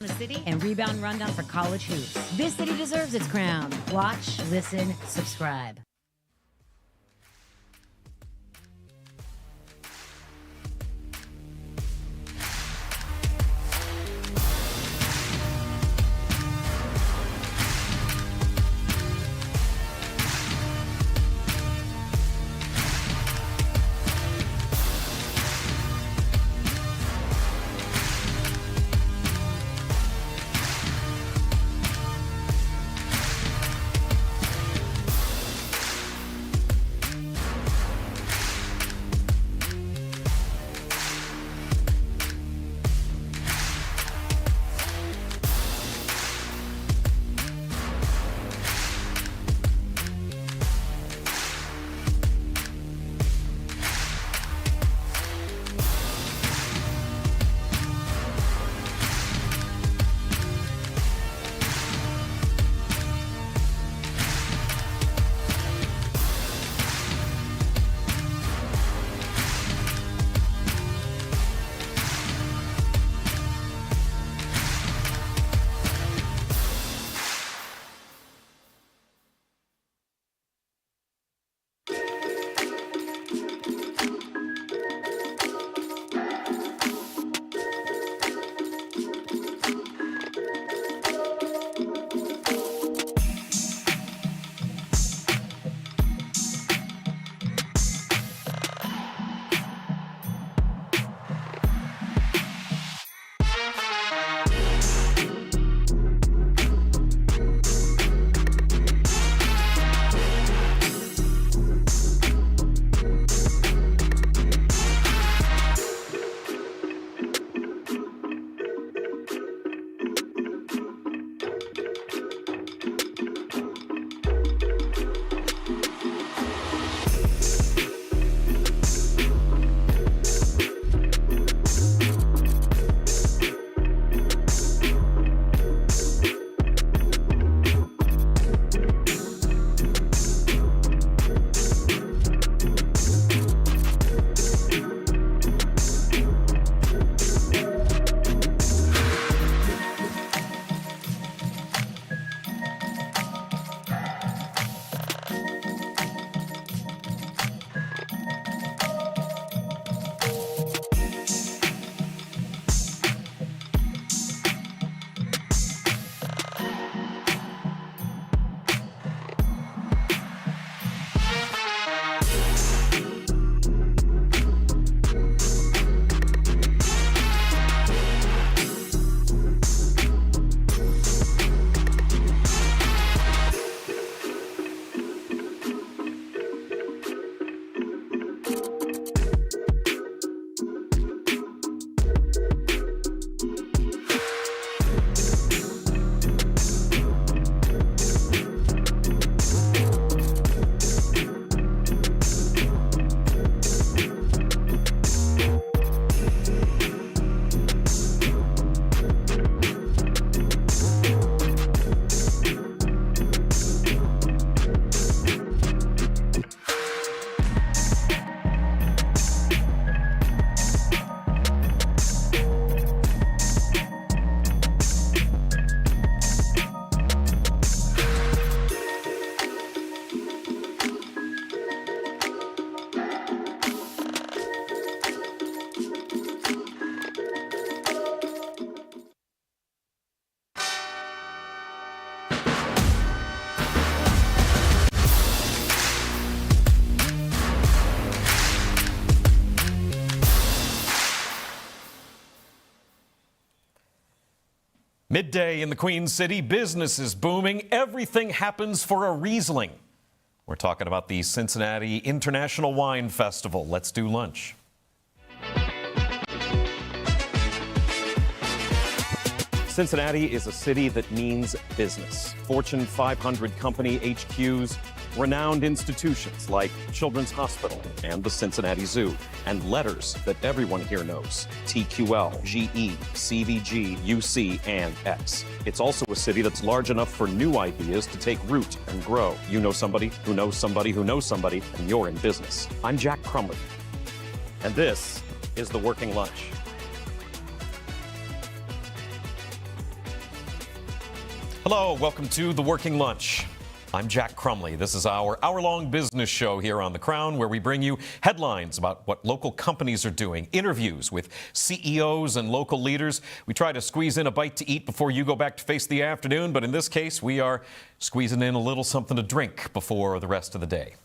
The city and rebound rundown for college hoops. This city deserves its crown. Watch, listen, subscribe. Midday in the Queen City, business is booming. Everything happens for a Riesling. We're talking about the Cincinnati International Wine Festival. Let's do lunch. Cincinnati is a city that means business. Fortune 500 company HQs, renowned institutions like Children's Hospital and the Cincinnati Zoo, and letters that everyone here knows: TQL, GE, CVG, UC, and X. It's also a city that's large enough for new ideas to take root and grow. You know somebody who knows somebody who knows somebody, and you're in business. I'm Jack Crumley, and this is the Working Lunch. Hello, welcome to The Working Lunch. I'm Jack Crumley. This is our hour-long business show here on The Crown, where we bring you headlines about what local companies are doing, interviews with CEOs and local leaders. We try to squeeze in a bite to eat before you go back to face the afternoon, but in this case, we are squeezing in a little something to drink before the rest of the day.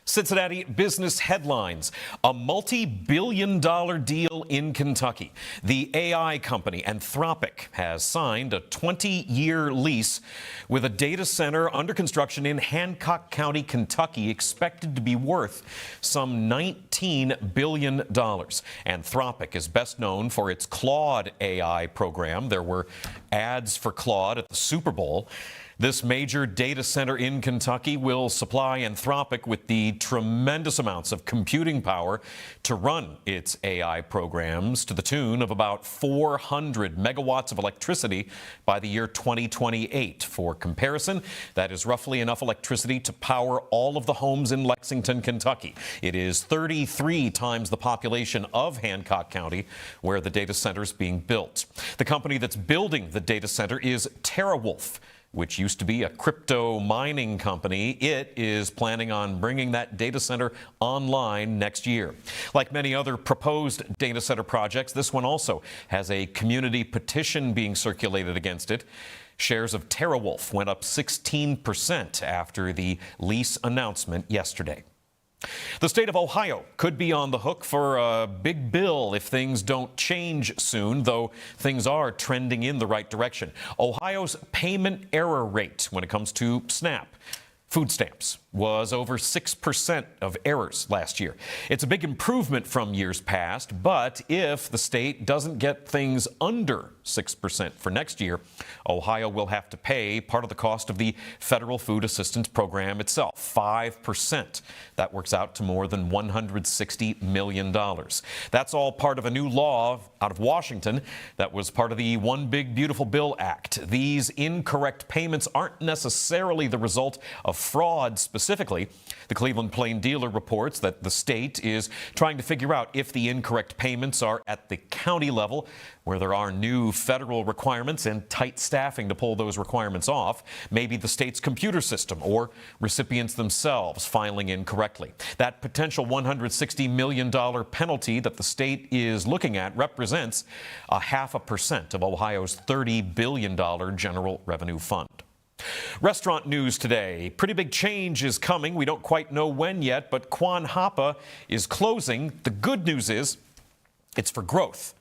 Cincinnati business headlines. A multi-billion-dollar deal in Kentucky. The AI company Anthropic has signed a 20-year lease with a data center under construction in Hancock County, Kentucky, expected to be worth some $19 billion. Anthropic is best known for its Claude AI program. There were ads for Claude at the Super Bowl. This major data center in Kentucky will supply Anthropic with the tremendous amounts of computing power to run its AI programs to the tune of about 400 megawatts of electricity by the year 2028. For comparison, that is roughly enough electricity to power all of the homes in Lexington, Kentucky. It is 33 times the population of Hancock County, where the data center is being built. The company that's building the data center is TeraWulf, which used to be a crypto mining company. It is planning on bringing that data center online next year. Like many other proposed data center projects, this one also has a community petition being circulated against it. Shares of TeraWulf went up 16% after the lease announcement yesterday. The state of Ohio could be on the hook for a big bill if things don't change soon, though things are trending in the right direction. Ohio's payment error rate when it comes to SNAP, food stamps, was over 6% of errors last year. It's a big improvement from years past, but if the state doesn't get things under 6% for next year, Ohio will have to pay part of the cost of the federal food assistance program itself, 5%. That works out to more than $160 million. That's all part of a new law out of Washington that was part of the One Big Beautiful Bill Act. These incorrect payments aren't necessarily the result of fraud specifically. The Cleveland Plain Dealer reports that the state is trying to figure out if the incorrect payments are at the county level, where there are new federal requirements and tight staffing to pull those requirements off, maybe the state's computer system or recipients themselves filing incorrectly. That potential $160 million penalty that the state is looking at represents 0.5% of Ohio's $30 billion general revenue fund. Restaurant news today. Pretty big change is coming. We don't quite know when yet, but Quan Hapa is closing. The good news is it's for growth.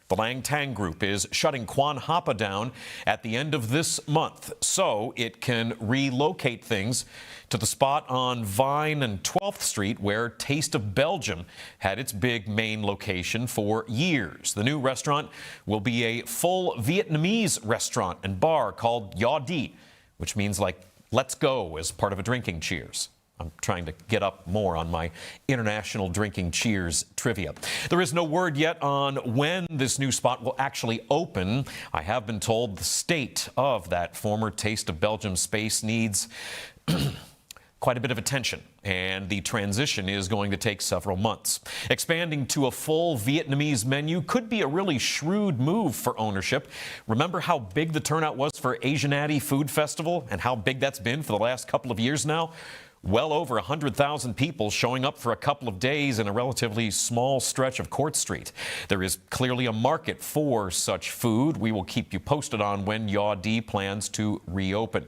The Lang Tang Group is shutting Quan Hapa down at the end of this month, so it can relocate things to the spot on Vine and 12th Street where Taste of Belgium had its big main location for years. The new restaurant will be a full Vietnamese restaurant and bar called Ya Di, which means like let's go as part of a drinking cheers. I'm trying to get up more on my international drinking cheers trivia. There is no word yet on when this new spot will actually open. I have been told the state of that former Taste of Belgium space needs quite a bit of attention, and the transition is going to take several months. Expanding to a full Vietnamese menu could be a really shrewd move for ownership. Remember how big the turnout was for Asianati Food Festival and how big that's been for the last couple of years now? Well over 100,000 people showing up for a couple of days in a relatively small stretch of Court Street. There is clearly a market for such food. We will keep you posted on when Ya Di plans to reopen.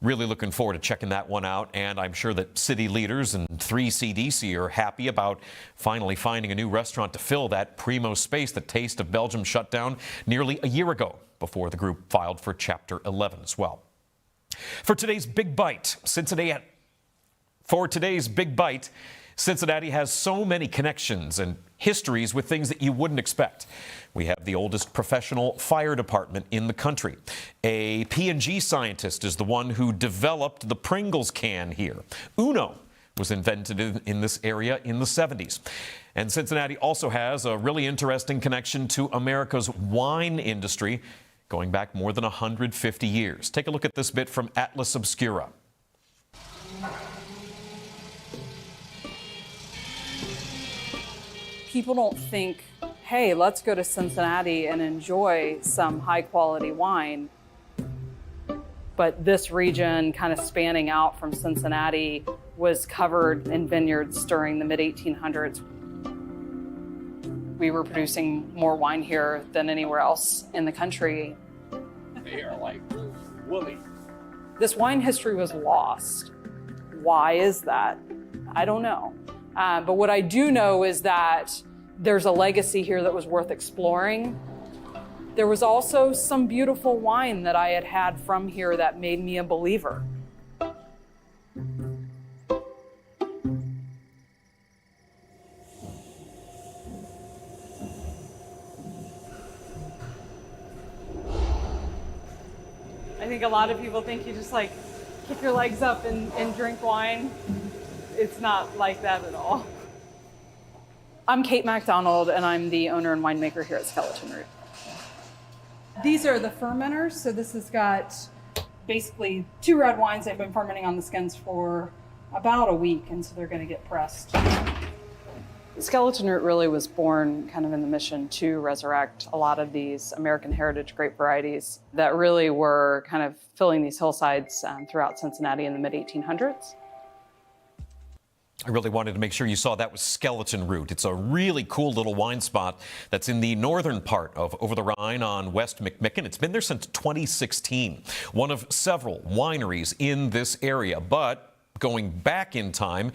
Really looking forward to checking that one out, and I'm sure that city leaders and 3CDC are happy about finally finding a new restaurant to fill that primo space that Taste of Belgium shut down nearly a year ago before the group filed for Chapter 11 as well. For today's Big Bite, Cincinnati has so many connections and histories with things that you wouldn't expect. We have the oldest professional fire department in the country. A P&G scientist is the one who developed the Pringles can here. Uno was invented in this area in the 70s. And Cincinnati also has a really interesting connection to America's wine industry going back more than 150 years. Take a look at this bit from Atlas Obscura. People don't think, hey, let's go to Cincinnati and enjoy some high quality wine. but this region kind of spanning out from Cincinnati was covered in vineyards during the mid-1800s. We were producing more wine here than anywhere else in the country. They are like woolly. This wine history was lost. Why is that? I don't know. But what I do know is that there's a legacy here that was worth exploring. There was also some beautiful wine that I had had from here that made me a believer. I think a lot of people think you just like kick your legs up and drink wine. It's not like that at all. I'm Kate MacDonald, and I'm the owner and winemaker here at Skeleton Root. These are the fermenters. So this has got basically 2 red wines. They've been fermenting on the skins for about a week, and so they're going to get pressed. Skeleton Root really was born kind of in the mission to resurrect a lot of these American heritage grape varieties that really were kind of filling these hillsides throughout Cincinnati in the mid-1800s. I really wanted to make sure you saw that was Skeleton Root. It's a really cool little wine spot that's in the northern part of Over the Rhine on West McMicken. It's been there since 2016. One of several wineries in this area, but going back in time,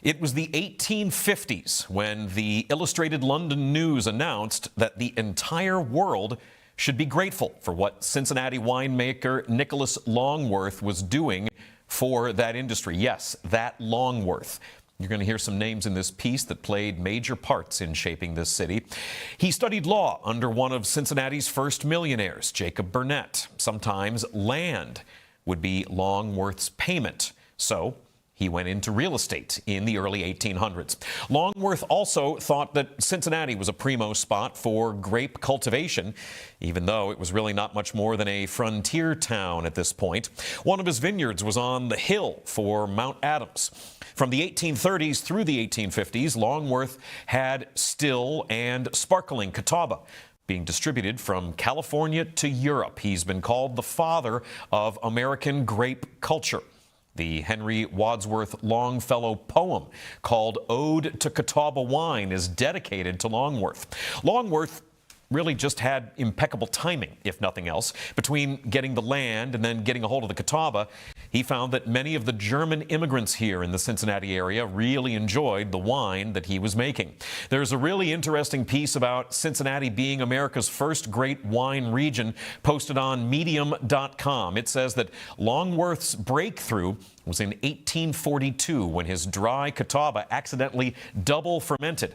it was the 1850s when the Illustrated London News announced that the entire world should be grateful for what Cincinnati winemaker Nicholas Longworth was doing for that industry. Yes, that Longworth. You're going to hear some names in this piece that played major parts in shaping this city. He studied law under one of Cincinnati's first millionaires, Jacob Burnett. Sometimes land would be Longworth's payment. So he went into real estate in the early 1800s. Longworth also thought that Cincinnati was a primo spot for grape cultivation, even though it was really not much more than a frontier town at this point. One of his vineyards was on the hill for Mount Adams. From the 1830s through the 1850s, Longworth had still and sparkling Catawba being distributed from California to Europe. He's been called the father of American grape culture. The Henry Wadsworth Longfellow poem called Ode to Catawba Wine is dedicated to Longworth. Longworth really just had impeccable timing, if nothing else. Between getting the land and then getting a hold of the Catawba, he found that many of the German immigrants here in the Cincinnati area really enjoyed the wine that he was making. There's a really interesting piece about Cincinnati being America's first great wine region posted on Medium.com. It says that Longworth's breakthrough was in 1842 when his dry Catawba accidentally double fermented.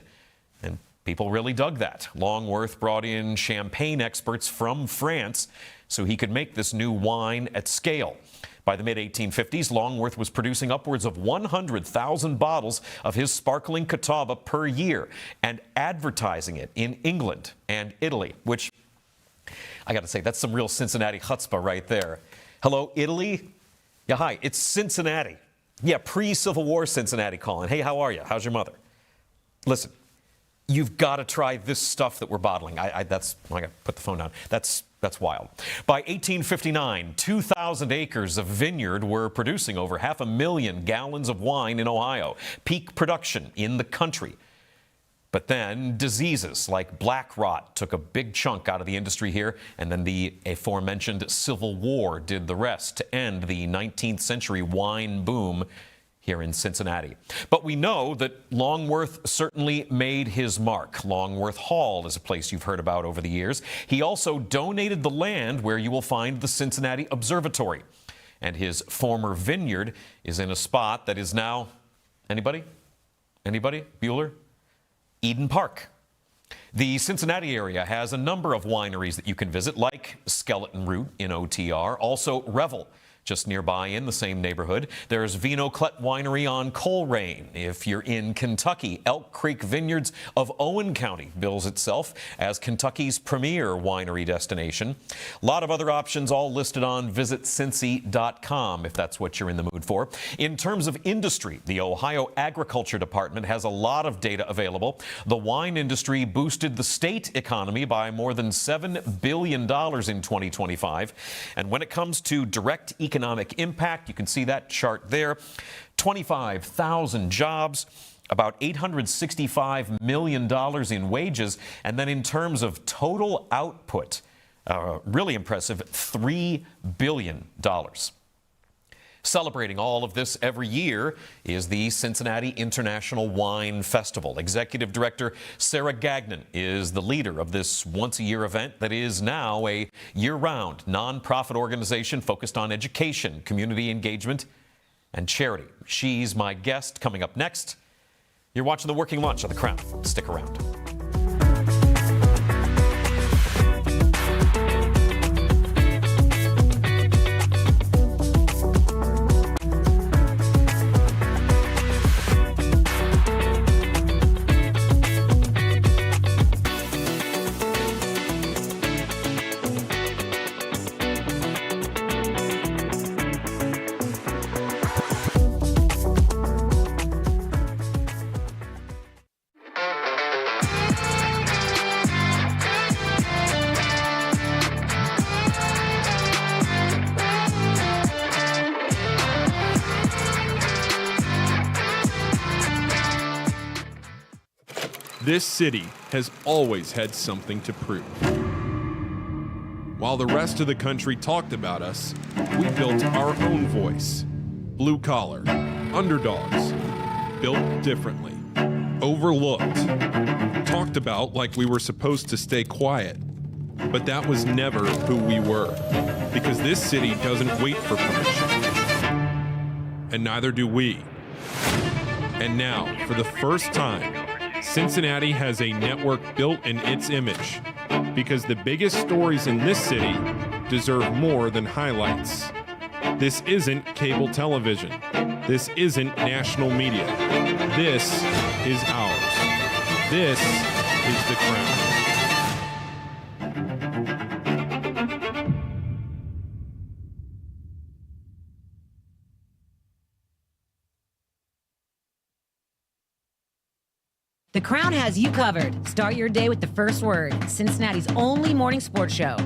And people really dug that. Longworth brought in champagne experts from France so he could make this new wine at scale. By the mid-1850s, Longworth was producing upwards of 100,000 bottles of his sparkling Catawba per year and advertising it in England and Italy, which, I got to say, that's some real Cincinnati chutzpah right there. Hello, Italy? Yeah, hi, it's Cincinnati. Yeah, pre-Civil War Cincinnati calling. Hey, how are you? How's your mother? Listen, you've got to try this stuff that we're bottling. I got to put the phone down. That's wild. By 1859, 2,000 acres of vineyard were producing over 500,000 gallons of wine in Ohio, peak production in the country. But then diseases like black rot took a big chunk out of the industry here, and then the aforementioned Civil War did the rest to end the 19th century wine boom here in Cincinnati. But we know that Longworth certainly made his mark. Longworth Hall is a place you've heard about over the years. He also donated the land where you will find the Cincinnati Observatory. And his former vineyard is in a spot that is now, anybody? Anybody? Bueller? Eden Park. The Cincinnati area has a number of wineries that you can visit, like Skeleton Root in OTR, also Revel, just nearby in the same neighborhood. There's Vino Clet Winery on Coleraine. If you're in Kentucky, Elk Creek Vineyards of Owen County bills itself as Kentucky's premier winery destination. A lot of other options all listed on visitcincy.com if that's what you're in the mood for. In terms of industry, the Ohio Agriculture Department has a lot of data available. The wine industry boosted the state economy by more than $7 billion in 2025. And when it comes to direct economic impact. You can see that chart there. 25,000 jobs, about $865 million in wages. And then in terms of total output, really impressive, $3 billion. Celebrating all of this every year is the Cincinnati International Wine Festival. Executive Director Sarah Gagnon is the leader of this once-a-year event that is now a year-round nonprofit organization focused on education, community engagement, and charity. She's my guest. Coming up next, you're watching The Working Lunch on The Crown. Stick around. This city has always had something to prove. While the rest of the country talked about us, we built our own voice. Blue collar, underdogs, built differently, overlooked, talked about like we were supposed to stay quiet. But that was never who we were, because this city doesn't wait for permission. And neither do we. And now, for the first time, Cincinnati has a network built in its image, because the biggest stories in this city deserve more than highlights. This isn't cable television. This isn't national media. This is ours. This is The Crown. The Crown has you covered. Start your day with the first word. Cincinnati's only morning sports show.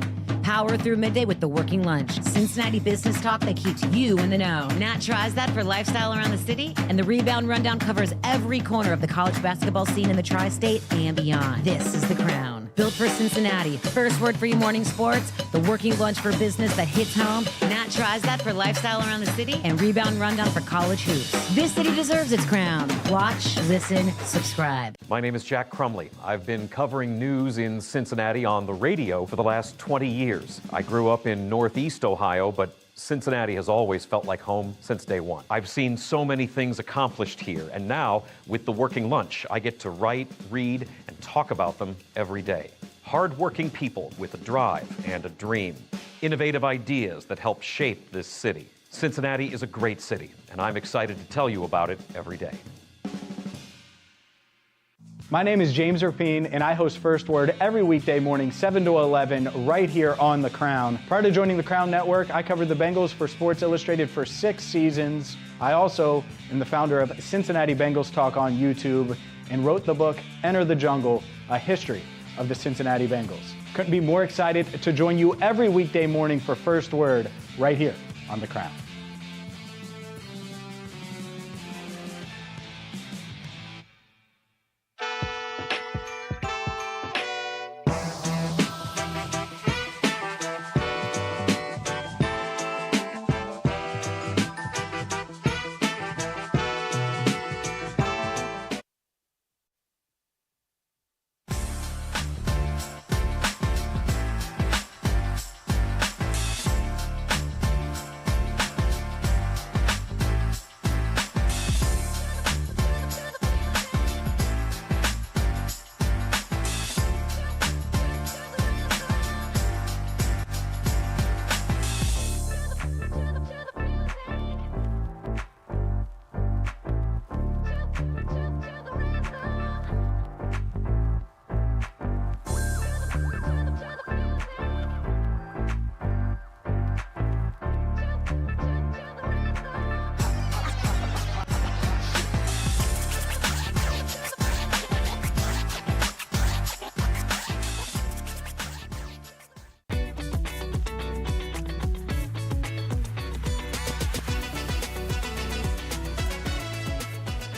Power through midday with The Working Lunch. Cincinnati business talk that keeps you in the know. Nat tries that for lifestyle around the city. And the Rebound Rundown covers every corner of the college basketball scene in the tri-state and beyond. This is The Crown. Built for Cincinnati. First word for your morning sports. The Working Lunch for business that hits home. Nat tries that for lifestyle around the city. And Rebound Rundown for college hoops. This city deserves its crown. Watch, listen, subscribe. My name is Jack Crumley. I've been covering news in Cincinnati on the radio for the last 20 years. I grew up in Northeast Ohio, but Cincinnati has always felt like home since day one. I've seen so many things accomplished here, and now, with The Working Lunch, I get to write, read, and talk about them every day. Hard-working people with a drive and a dream. Innovative ideas that help shape this city. Cincinnati is a great city, and I'm excited to tell you about it every day. My name is James Rapine, and I host First Word every weekday morning, 7 to 11, right here on The Crown. Prior to joining the Crown Network, I covered the Bengals for Sports Illustrated for 6 seasons. I also am the founder of Cincinnati Bengals Talk on YouTube and wrote the book, Enter the Jungle, A History of the Cincinnati Bengals. Couldn't be more excited to join you every weekday morning for First Word right here on The Crown.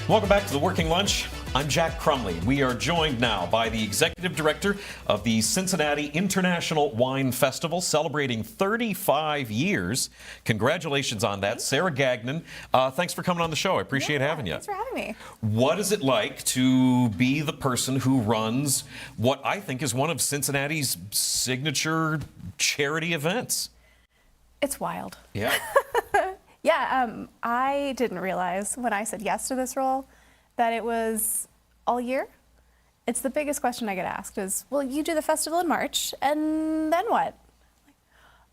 Welcome back to the Working Lunch. I'm Jack Crumley. We are joined now by the executive director of the Cincinnati International Wine Festival, celebrating 35 years. Congratulations on that, Sarah Gagnon. Thanks for coming on the show. I appreciate having you. Thanks for having me. What is it like to be the person who runs what I think is one of Cincinnati's signature charity events? It's wild. Yeah. Yeah, I didn't realize when I said yes to this role that it was all year. It's the biggest question I get asked is, well, you do the festival in March, and then what?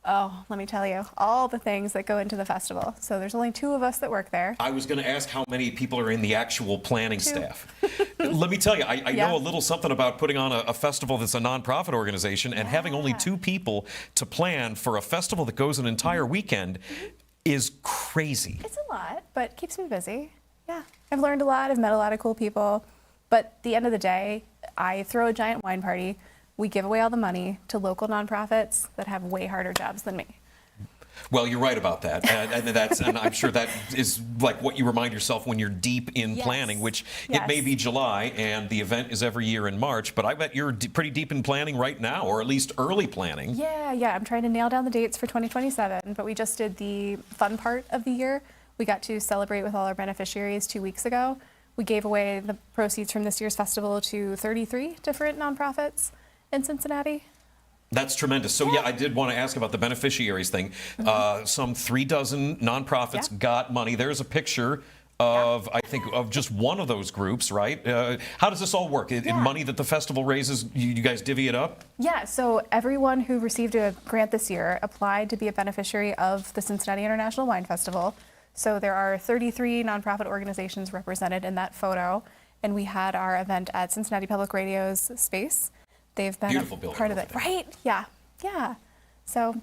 Oh, let me tell you, all the things that go into the festival. So there's only 2 of us that work there. I was going to ask how many people are in the actual planning staff. Let me tell you, I know a little something about putting on a festival that's a nonprofit organization, and having only 2 people to plan for a festival that goes an entire weekend is crazy. It's a lot, but keeps me busy. Yeah, I've learned a lot. I've met a lot of cool people. But at the end of the day, I throw a giant wine party. We give away all the money to local nonprofits that have way harder jobs than me. Well, you're right about that, and I'm sure that is like what you remind yourself when you're deep in planning, which it may be July, and the event is every year in March, but I bet you're pretty deep in planning right now, or at least early planning. Yeah, I'm trying to nail down the dates for 2027, but we just did the fun part of the year. We got to celebrate with all our beneficiaries 2 weeks ago. We gave away the proceeds from this year's festival to 33 different nonprofits in Cincinnati. That's tremendous. So yeah, I did want to ask about the beneficiaries thing. Some 36 nonprofits got money. There's a picture of, I think, of just one of those groups, right? How does this all work? In money that the festival raises, you guys divvy it up? Yeah, so everyone who received a grant this year applied to be a beneficiary of the Cincinnati International Wine Festival. So there are 33 nonprofit organizations represented in that photo, and we had our event at Cincinnati Public Radio's space. They've been Beautiful a building part of it, right? Yeah. So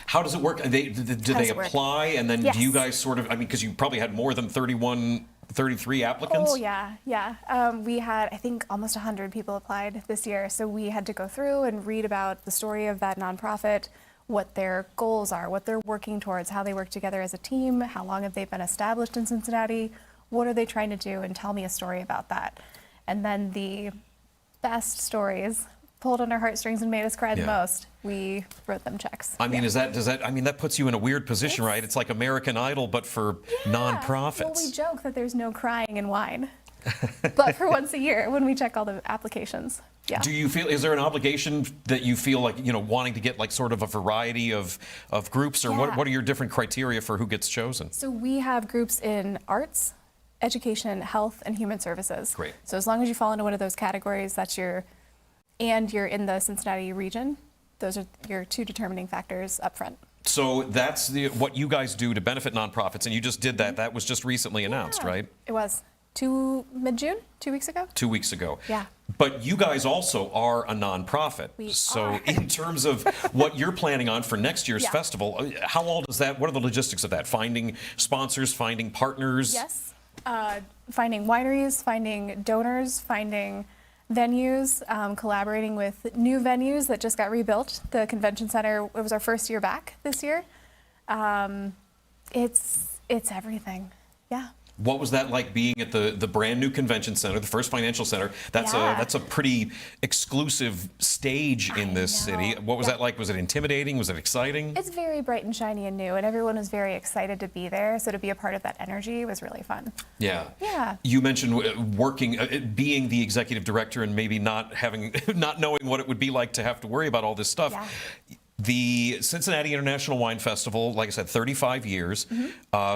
how does it work? Do they apply, and then do you guys sort of, I mean, because you probably had more than 33 applicants? Oh, yeah. We had, I think, almost 100 people applied this year. So we had to go through and read about the story of that nonprofit, what their goals are, what they're working towards, how they work together as a team, how long have they been established in Cincinnati, what are they trying to do, and tell me a story about that. And then the best stories pulled on our heartstrings and made us cry the most, we wrote them checks. I mean, that puts you in a weird position, right? It's like American Idol, but for nonprofits. Well, we joke that there's no crying in wine, but for once a year when we check all the applications. Yeah. Do you feel, is there an obligation that you feel like, wanting to get like sort of a variety of groups, or what are your different criteria for who gets chosen? So we have groups in arts, education, health, and human services. Great. So as long as you fall into one of those categories, and you're in the Cincinnati region, those are your 2 determining factors up front. So that's what you guys do to benefit nonprofits, and you just did that. That was just recently announced, right? It was mid-June, 2 weeks ago. 2 weeks ago. Yeah. But you guys also are a nonprofit. We are. In terms of what you're planning on for next year's festival, how all does that, what are the logistics of that? Finding sponsors, finding partners? Yes. Finding wineries, finding donors, finding venues, collaborating with new venues that just got rebuilt. The convention center, it was our first year back this year. It's everything. Yeah. What was that like being at the brand new convention center, the First Financial Center? That's a pretty exclusive stage in this city. What was that like? Was it intimidating? Was it exciting? It's very bright and shiny and new, and everyone was very excited to be there. So to be a part of that energy was really fun. Yeah. Yeah. You mentioned being the executive director and maybe not knowing what it would be like to have to worry about all this stuff. Yeah. The Cincinnati International Wine Festival, like I said, 35 years.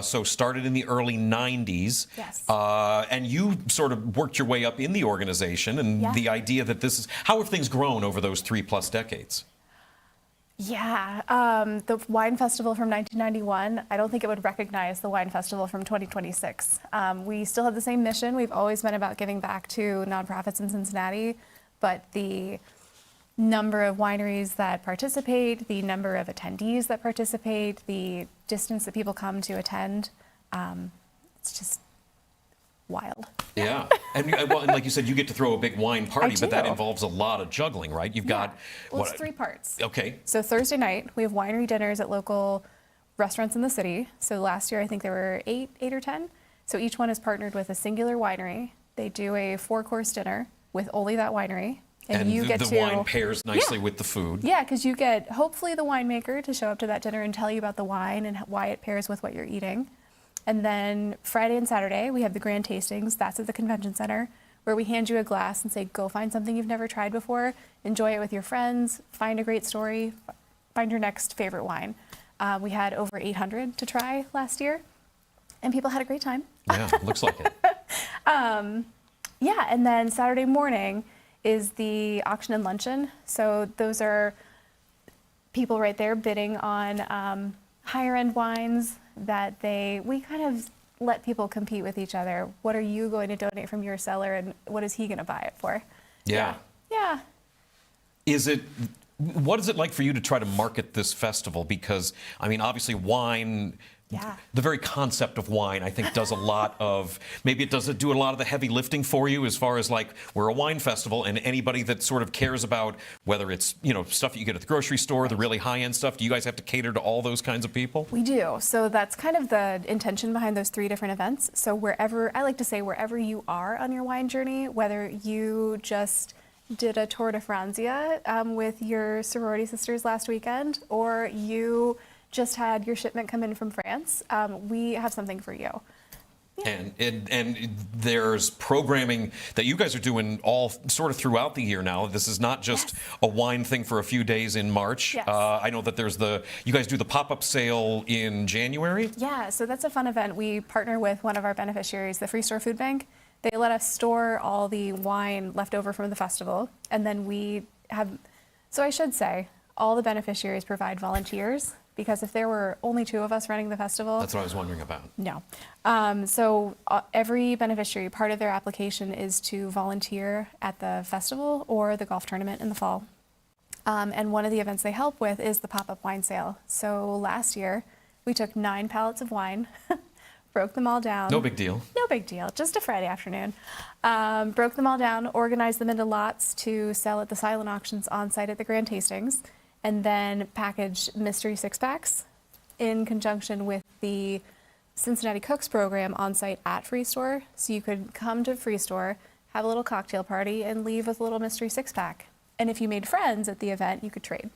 So started in the early 90s. Yes. And you sort of worked your way up in the organization, and the idea that this is, how have things grown over those 3+ decades? Yeah, the wine festival from 1991, I don't think it would recognize the wine festival from 2026. We still have the same mission. We've always been about giving back to nonprofits in Cincinnati, but the number of wineries that participate, the number of attendees that participate, the distance that people come to attend, it's just wild. Yeah, and like you said, you get to throw a big wine party, but that involves a lot of juggling, right? You've got it's 3 parts. Okay. So Thursday night we have winery dinners at local restaurants in the city. So last year I think there were 8 or 10. So each one is partnered with a singular winery. They do a 4-course dinner with only that winery. And you get the to, wine pairs nicely with the food. Yeah, because you get hopefully the winemaker to show up to that dinner and tell you about the wine and why it pairs with what you're eating. And then Friday and Saturday, we have the grand tastings. That's at the convention center, where we hand you a glass and say, go find something you've never tried before, enjoy it with your friends, find a great story, find your next favorite wine. We had over 800 to try last year, and people had a great time. Yeah, looks like it. Yeah, and then Saturday morning is the auction and luncheon. So those are people right there bidding on higher end wines that we kind of let people compete with each other. What are you going to donate from your cellar, and what is he going to buy it for? Yeah. Yeah. What is it like for you to try to market this festival? Because, I mean, obviously wine, the very concept of wine, I think, does a lot of, maybe it does do a lot of the heavy lifting for you as far as like, we're a wine festival, and anybody that sort of cares about whether it's, stuff you get at the grocery store, the really high-end stuff, do you guys have to cater to all those kinds of people? We do. So that's kind of the intention behind those 3 different events. So I like to say wherever you are on your wine journey, whether you just did a Tour de Franzia with your sorority sisters last weekend, or you just had your shipment come in from France, we have something for you. Yeah. And there's programming that you guys are doing all sort of throughout the year now. This is not just a wine thing for a few days in March. Yes. I know that you guys do the pop-up sale in January. Yeah, so that's a fun event. We partner with one of our beneficiaries, the Free Store Food Bank. They let us store all the wine left over from the festival, and then I should say, all the beneficiaries provide volunteers, because if there were only 2 of us running the festival... That's what I was wondering about. No. Every beneficiary, part of their application is to volunteer at the festival or the golf tournament in the fall. And one of the events they help with is the pop-up wine sale. So last year, we took 9 pallets of wine, broke them all down. No big deal. No big deal, just a Friday afternoon. Broke them all down, organized them into lots to sell at the silent auctions on site at the grand tastings, and then packaged mystery 6-packs in conjunction with the Cincinnati Cooks program on site at Free Store. So you could come to Free Store, have a little cocktail party, and leave with a little mystery 6-pack. And if you made friends at the event, you could trade.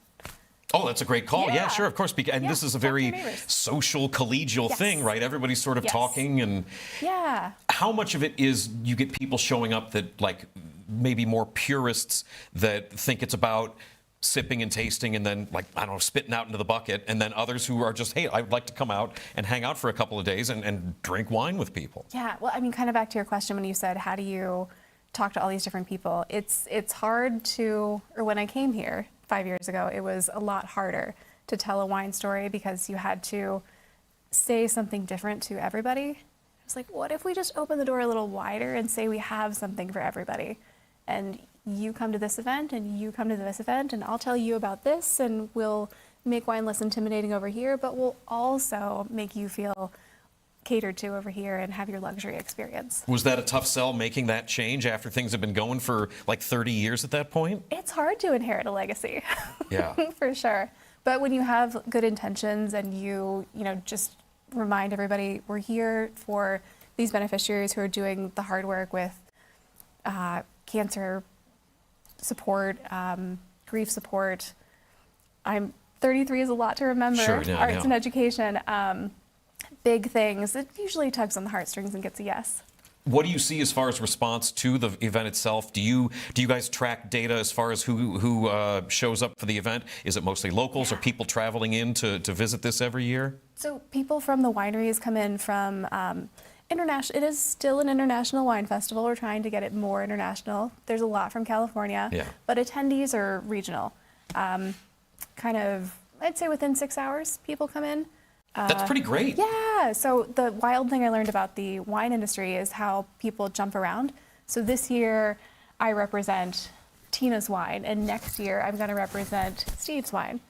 Oh, that's a great call. Yeah, Yeah. Sure, of course. And this is a very social, collegial thing, right? Everybody's sort of talking. And yeah. How much of it is you get people showing up that, like, maybe more purists that think it's about sipping and tasting and then, like, I don't know, spitting out into the bucket, and then others who are just, hey, I would like to come out and hang out for a couple of days and drink wine with people? Yeah, well, I mean, kind of back to your question when you said, how do you talk to all these different people? It's hard to, or when I came here 5 years ago, it was a lot harder to tell a wine story because you had to say something different to everybody. I was like, what if we just open the door a little wider and say we have something for everybody? And you come to this event and you come to this event, and I'll tell you about this, and we'll make wine less intimidating over here, but we'll also make you feel catered to over here and have your luxury experience. Was that a tough sell, making that change after things have been going for like 30 years at that point? It's hard to inherit a legacy. Yeah. For sure. But when you have good intentions and you just remind everybody, we're here for these beneficiaries who are doing the hard work with cancer support, grief support. 33 is a lot to remember. Sure, yeah, Arts and education, big things. It usually tugs on the heartstrings and gets a yes. What do you see as far as response to the event itself? Do you guys track data as far as who shows up for the event? Is it mostly locals or people traveling in to visit this every year? So people from the wineries come in from international. It is still an international wine festival. We're trying to get it more international. There's a lot from California, but attendees are regional. Kind of, I'd say within 6 hours, people come in. That's pretty great. Yeah. So the wild thing I learned about the wine industry is how people jump around. So this year I represent Tina's wine, and next year I'm going to represent Steve's wine.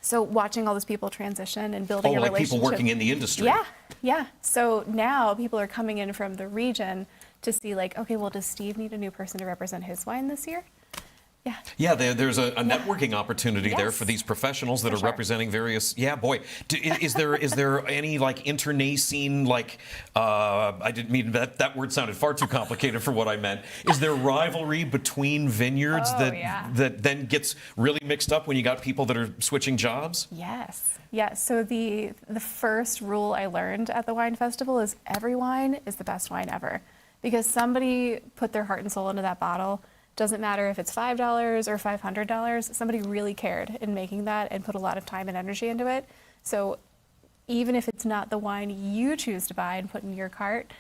So watching all those people transition and building a relationship. People working in the industry. Yeah. So now people are coming in from the region to see, like, okay, well, does Steve need a new person to represent his wine this year? Yeah, there's a networking opportunity there Yes. for these professionals that For are sure. representing various. Yeah, boy, is there any like internecine like I didn't mean that word sounded far too complicated for what I meant. Is there rivalry between vineyards that then gets really mixed up when you got people that are switching jobs? Yes. Yes. So the first rule I learned at the wine festival is every wine is the best wine ever, because somebody put their heart and soul into that bottle. Doesn't matter if it's $5 or $500. Somebody really cared in making that and put a lot of time and energy into it. So even if it's not the wine you choose to buy and put in your cart,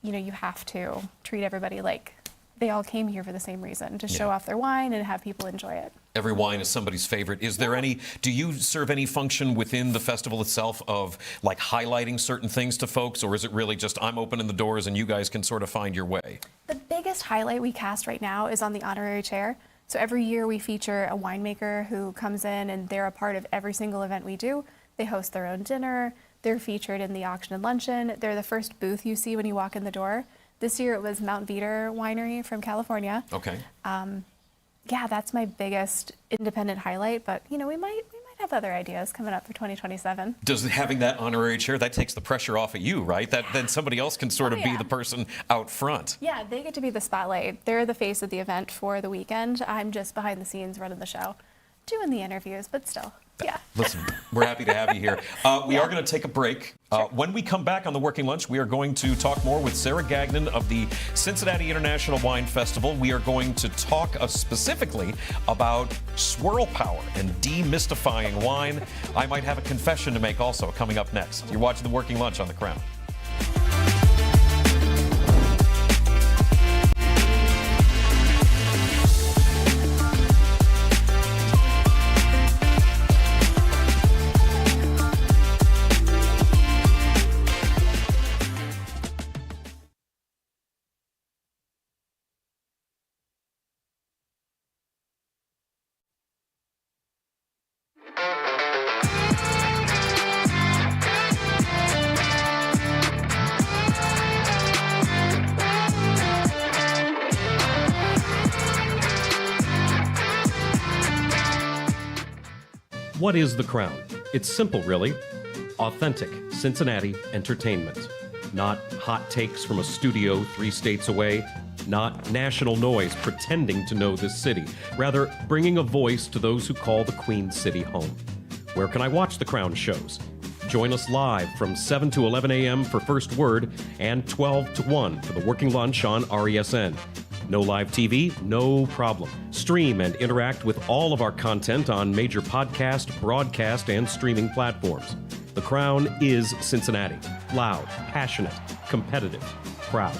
you have to treat everybody like they all came here for the same reason, to show off their wine and have people enjoy it. Every wine is somebody's favorite. Is there do you serve any function within the festival itself of like highlighting certain things to folks, or is it really just I'm opening the doors and you guys can sort of find your way? The biggest highlight we cast right now is on the honorary chair. So every year we feature a winemaker who comes in and they're a part of every single event we do. They host their own dinner. They're featured in the auction and luncheon. They're the first booth you see when you walk in the door. This year it was Mount Veeder Winery from California. Okay. Yeah, that's my biggest independent highlight, but we might have other ideas coming up for 2027. Does having that honorary chair, that takes the pressure off of you, right? That then somebody else can sort of be the person out front. Yeah, they get to be the spotlight. They're the face of the event for the weekend. I'm just behind the scenes running the show, doing the interviews, but still. Yeah. Listen, we're happy to have you here. We are going to take a break. When we come back on the Working Lunch, we are going to talk more with Sarah Gagnon of the Cincinnati International Wine Festival. We are going to talk specifically about swirl power and demystifying wine. I might have a confession to make also coming up next. You're watching the Working Lunch on The Crown. What is The Crown? It's simple, really. Authentic Cincinnati entertainment. Not hot takes from a studio 3 states away. Not national noise pretending to know this city. Rather, bringing a voice to those who call the Queen City home. Where can I watch The Crown shows? Join us live from 7 to 11 a.m. for First Word and 12 to 1 for the Working Lunch on RESN. No live TV? No problem. Stream and interact with all of our content on major podcast, broadcast, and streaming platforms. The Crown is Cincinnati. Loud, passionate, competitive, proud.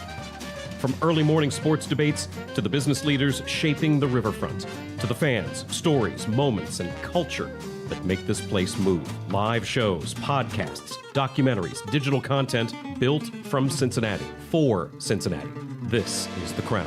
From early morning sports debates to the business leaders shaping the riverfront, to the fans, stories, moments, and culture that make this place move. Live shows, podcasts, documentaries, digital content built from Cincinnati, for Cincinnati. This is The Crown.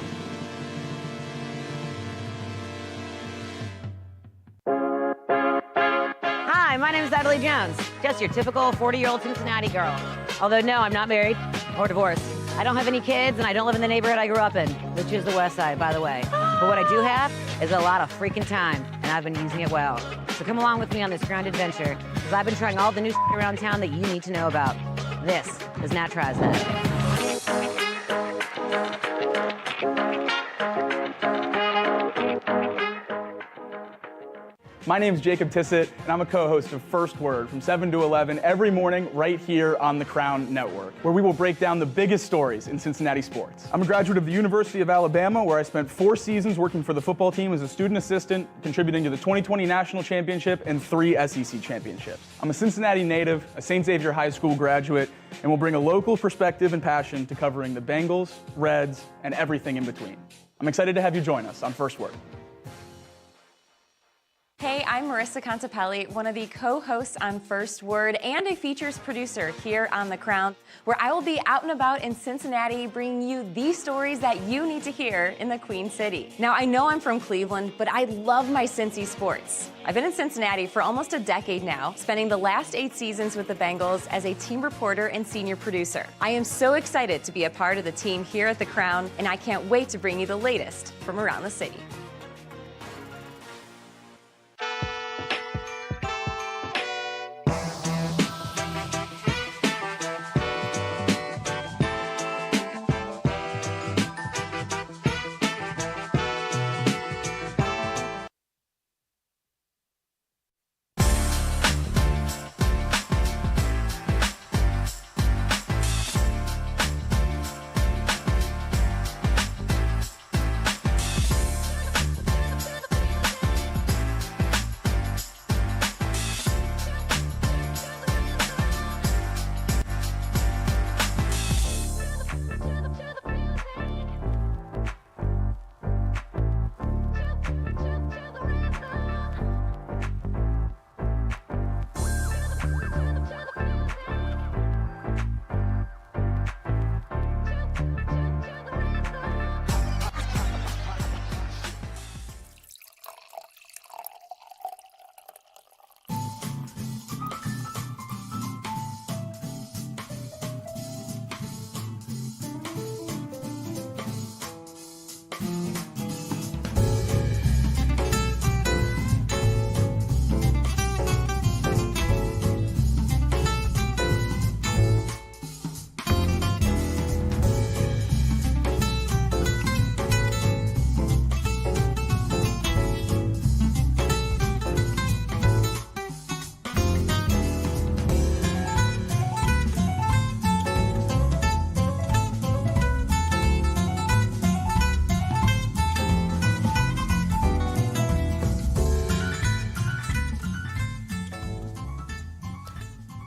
Hi, my name is Natalie Jones. Just your typical 40-year-old Cincinnati girl. Although, no, I'm not married or divorced. I don't have any kids, and I don't live in the neighborhood I grew up in, which is the West Side, by the way. But what I do have is a lot of freaking time, and I've been using it well. So come along with me on this grand adventure, because I've been trying all the new around town that you need to know about. This is Nat Tries That. My name's Jacob Tissett, and I'm a co-host of First Word from 7 to 11 every morning right here on the Crown Network, where we will break down the biggest stories in Cincinnati sports. I'm a graduate of the University of Alabama, where I spent 4 seasons working for the football team as a student assistant, contributing to the 2020 National Championship and 3 SEC championships. I'm a Cincinnati native, a St. Xavier High School graduate, and will bring a local perspective and passion to covering the Bengals, Reds, and everything in between. I'm excited to have you join us on First Word. Hey, I'm Marissa Contapelli, one of the co-hosts on First Word and a features producer here on The Crown, where I will be out and about in Cincinnati bringing you the stories that you need to hear in the Queen City. Now, I know I'm from Cleveland, but I love my Cincy sports. I've been in Cincinnati for almost a decade now, spending the last 8 seasons with the Bengals as a team reporter and senior producer. I am so excited to be a part of the team here at The Crown, and I can't wait to bring you the latest from around the city.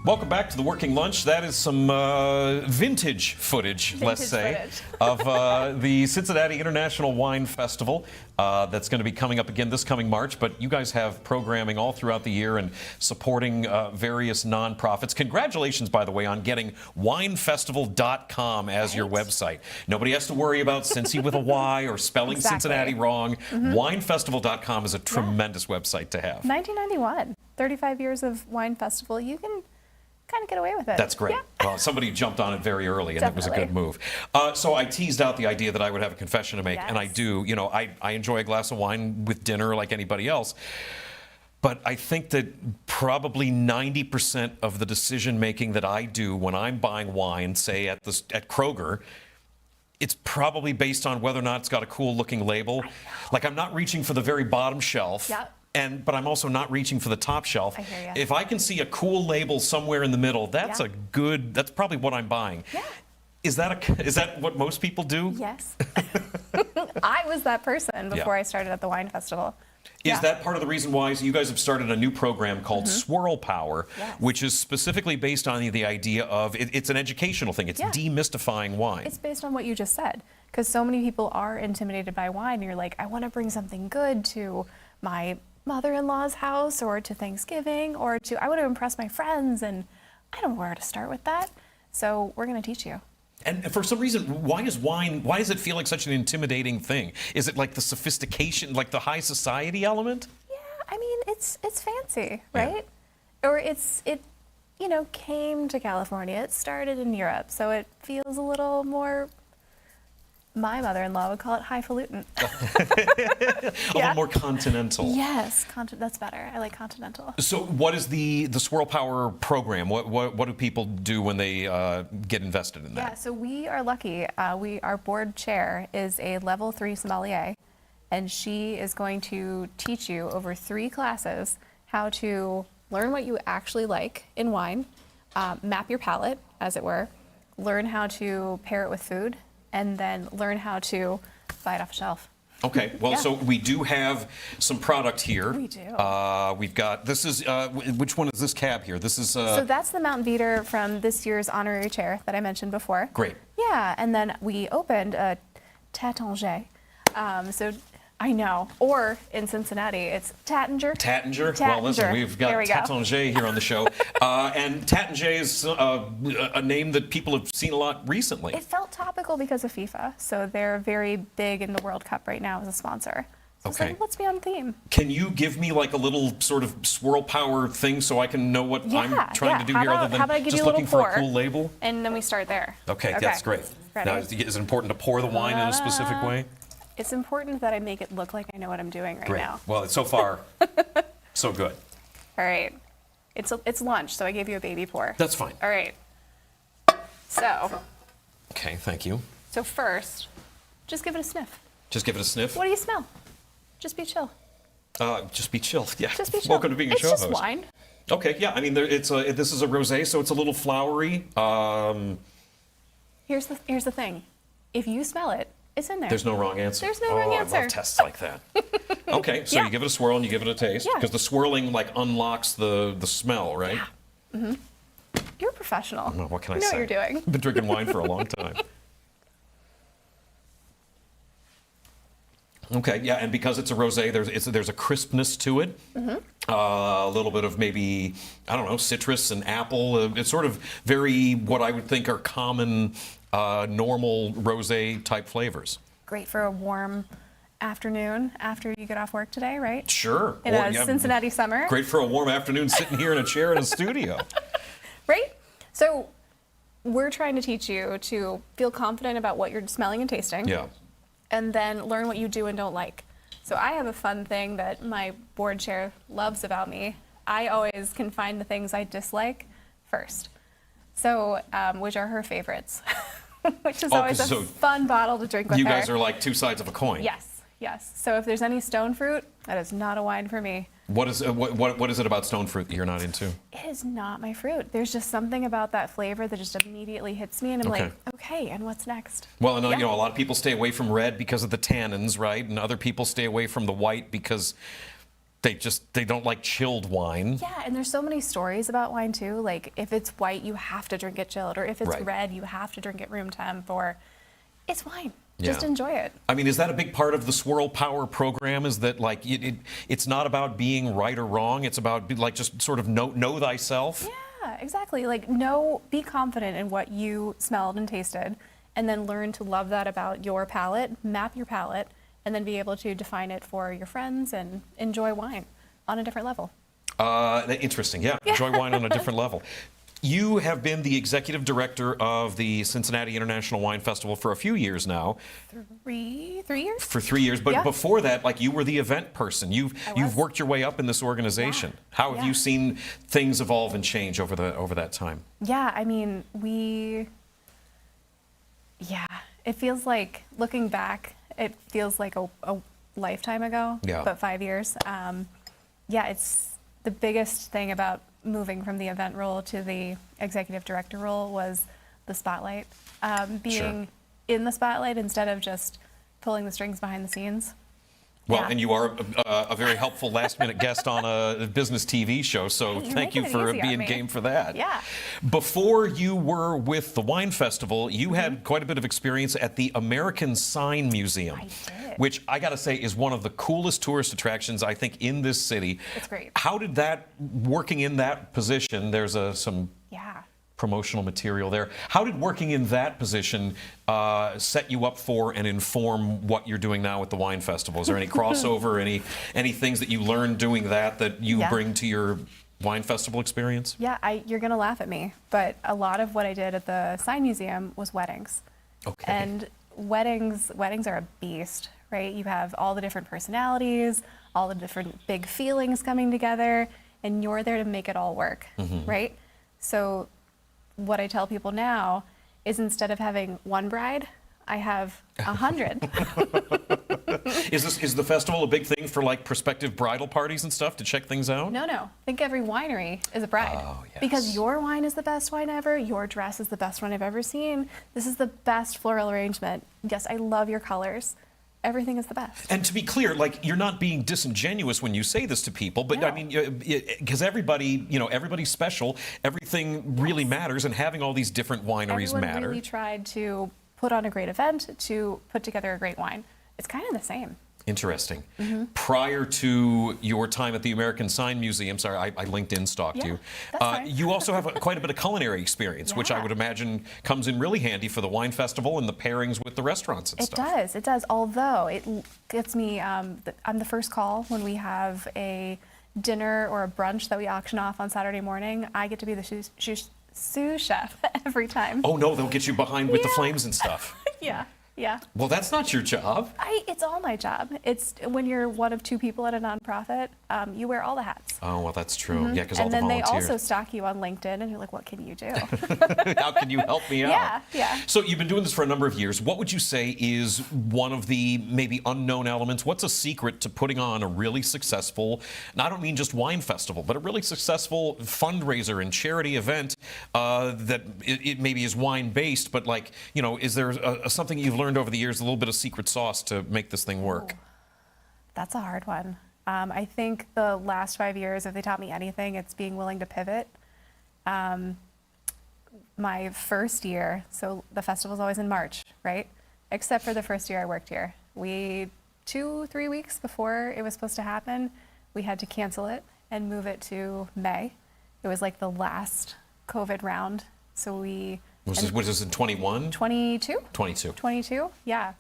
Welcome back to the Working Lunch. That is some vintage footage, let's say, of the Cincinnati International Wine Festival that's going to be coming up again this coming March. But you guys have programming all throughout the year and supporting various nonprofits. Congratulations, by the way, on getting winefestival.com as your website. Nobody has to worry about Cincy with a Y or spelling Cincinnati wrong. Winefestival.com is a tremendous website to have. 1991, 35 years of wine festival. You can kind of get away with it. That's great. Well, somebody jumped on it very early, and it was a good move. So I teased out the idea that I would have a confession to make, and I do. You know, I enjoy a glass of wine with dinner like anybody else. But I think that probably 90% of the decision making that I do when I'm buying wine, say at Kroger, it's probably based on whether or not it's got a cool looking label. Like, I'm not reaching for the very bottom shelf. Yep. But I'm also not reaching for the top shelf. I hear ya. If I can see a cool label somewhere in the middle, that's that's probably what I'm buying. Yeah. Is that what most people do? Yes. I was that person before I started at the wine festival. Is that part of the reason why you guys have started a new program called Swirl Power, Yes. which is specifically based on the idea of, it's an educational thing. It's demystifying wine. It's based on what you just said, because so many people are intimidated by wine. You're like, I want to bring something good to my mother-in-law's house, or to Thanksgiving, or I want to impress my friends, and I don't know where to start with that. So we're going to teach you. And for some reason, why does it feel like such an intimidating thing? Is it like the sophistication, like the high society element? Yeah, I mean, it's fancy, right? Or it came to California. It started in Europe, so it feels a little more, my mother-in-law would call it highfalutin. A little more continental. Yes, that's better. I like continental. So what is the Swirl Power program? What do people do when they get invested in that? Yeah, so we are lucky. Our board chair is a level 3 sommelier, and she is going to teach you over 3 classes how to learn what you actually like in wine, map your palate, as it were, learn how to pair it with food, and then learn how to buy it off a shelf. Okay, well, so we do have some product here. We do. We've got, this is, which one is this cab here? This is... So that's the Mountain Beater from this year's honorary chair that I mentioned before. Great. Yeah, and then we opened a Tattanger. So I know, or in Cincinnati, it's Tattanger. Tattanger? Well, listen, we've got Tattanger here on the show. And Tattanger is a name that people have seen a lot recently. It felt topical because of FIFA. So they're very big in the World Cup right now as a sponsor. So it's like, let's be on theme. Can you give me like a little sort of Swirl Power thing so I can know what I'm trying to do here other than just looking for a cool label? And then we start there. Okay, that's great. Ready? Now, is it important to pour the wine in a specific way? It's important that I make it look like I know what I'm doing right now. Well, so far, so good. All right. It's lunch, so I gave you a baby pour. That's fine. All right. So. Okay, thank you. So first, just give it a sniff. Just give it a sniff? What do you smell? Just be chill. Just be chill. Yeah. Just be chill. Welcome to being a show host. It's just wine. Okay, yeah. I mean, this is a rosé, so it's a little flowery. Here's the thing. If you smell it, it's in there. There's no wrong answer. There's no wrong answer. I love tests like that. Okay, so you give it a swirl and you give it a taste. Yeah. Because the swirling like unlocks the smell, right? Yeah. Mm-hmm. You're a professional. Well, what can I say? You know say? what you're doing. I've been drinking wine for a long time. Okay, yeah, and because it's a rosé, there's a crispness to it. Mm-hmm. A little bit of maybe, I don't know, citrus and apple. It's sort of very what I would think are common, normal rosé type flavors. Great for a warm afternoon after you get off work today, right? Sure. In a Cincinnati summer. Great for a warm afternoon sitting here in a chair in a studio. Right? So we're trying to teach you to feel confident about what you're smelling and tasting. Yeah. And then learn what you do and don't like. So I have a fun thing that my board chair loves about me. I always can find the things I dislike first. So, which are her favorites, which is always a fun bottle to drink with her. You guys are like two sides of a coin. Yes, yes. So if there's any stone fruit, that is not a wine for me. What is it about stone fruit that you're not into? It is not my fruit. There's just something about that flavor that just immediately hits me, and I'm like, okay, and what's next? Well, and, you know, a lot of people stay away from red because of the tannins, right? And other people stay away from the white because They don't like chilled wine. Yeah, and there's so many stories about wine too. Like if it's white, you have to drink it chilled, or if it's Right. red, you have to drink it room temp, or it's wine. Just Yeah. enjoy it. I mean, is that a big part of the Swirl Power program? Is that like it's not about being right or wrong? It's about like just sort of know thyself. Yeah, exactly. Like be confident in what you smelled and tasted, and then learn to love that about your palate, map your palate, and then be able to define it for your friends and enjoy wine on a different level. Interesting, yeah. Enjoy wine on a different level. You have been the executive director of the Cincinnati International Wine Festival for a few years now. 3 years? For 3 years, but Yeah. before that, like you were the event person. You've worked your way up in this organization. Yeah. How have Yeah. you seen things evolve and change over that time? Yeah, I mean, it feels like, looking back, it feels like a lifetime ago, Yeah. but 5 years. It's the biggest thing about moving from the event role to the executive director role was the spotlight. Being in the spotlight instead of just pulling the strings behind the scenes. Well, Yeah. and you are a very helpful last-minute guest on a business TV show, so Hey, you're thank you making it for easy on being me. game for that. Yeah. Before you were with the Wine Festival, you had quite a bit of experience at the American Sign Museum, I did. which I got to say is one of the coolest tourist attractions, I think, in this city. It's great. How did that, working in that position, there's some Yeah. promotional material there. How did working in that position set you up for and inform what you're doing now with the Wine Festival? Is there any crossover, any things that you learned doing that you Yeah. bring to your Wine Festival experience? Yeah, you're gonna laugh at me, but a lot of what I did at the Sign Museum was weddings. Okay. And weddings are a beast, right? You have all the different personalities, all the different big feelings coming together, and you're there to make it all work, right? So what I tell people now is, instead of having one bride, I have 100. Is the festival a big thing for like prospective bridal parties and stuff to check things out? No. I think every winery is a bride. Oh, yes. Because your wine is the best wine ever. Your dress is the best one I've ever seen. This is the best floral arrangement. Yes, I love your colors. Everything is the best. And to be clear, like, you're not being disingenuous when you say this to people, but No. I mean, because everybody's special, everything really matters, and having all these different wineries Everyone matter. really tried to put on a great event, to put together a great wine. It's kind of the same. Interesting. Mm-hmm. Prior to your time at the American Sign Museum, sorry, I LinkedIn stalked Yeah, you. that's fine. You also have quite a bit of culinary experience, which I Yeah. would imagine comes in really handy for the Wine Festival and the pairings with the restaurants and It stuff. does. Although it gets me, I'm the first call when we have a dinner or a brunch that we auction off on Saturday morning. I get to be the sous chef every time. Oh no, they'll get you behind with the Yeah. flames and stuff. Yeah. Well, that's not your job. It's all my job. It's when you're one of two people at a nonprofit, you wear all the hats. Oh, well, that's true. Yeah, because all And the then they volunteers. also stalk you on LinkedIn, and you're like, what can you do? How can you help me out? Yeah. So you've been doing this for a number of years. What would you say is one of the maybe unknown elements? What's a secret to putting on a really successful, and I don't mean just wine festival, but a really successful fundraiser and charity event that it maybe is wine based, but like, is there something you've learned over the years, a little bit of secret sauce to make this thing work? That's a hard one. I think the last 5 years, if they taught me anything, it's being willing to pivot. My first year, so the festival's always in March, right? Except for the first year I worked here. 2-3 weeks before it was supposed to happen, we had to cancel it and move it to May. It was like the last COVID round. So Was this in 21? 22? 22. 22, yeah.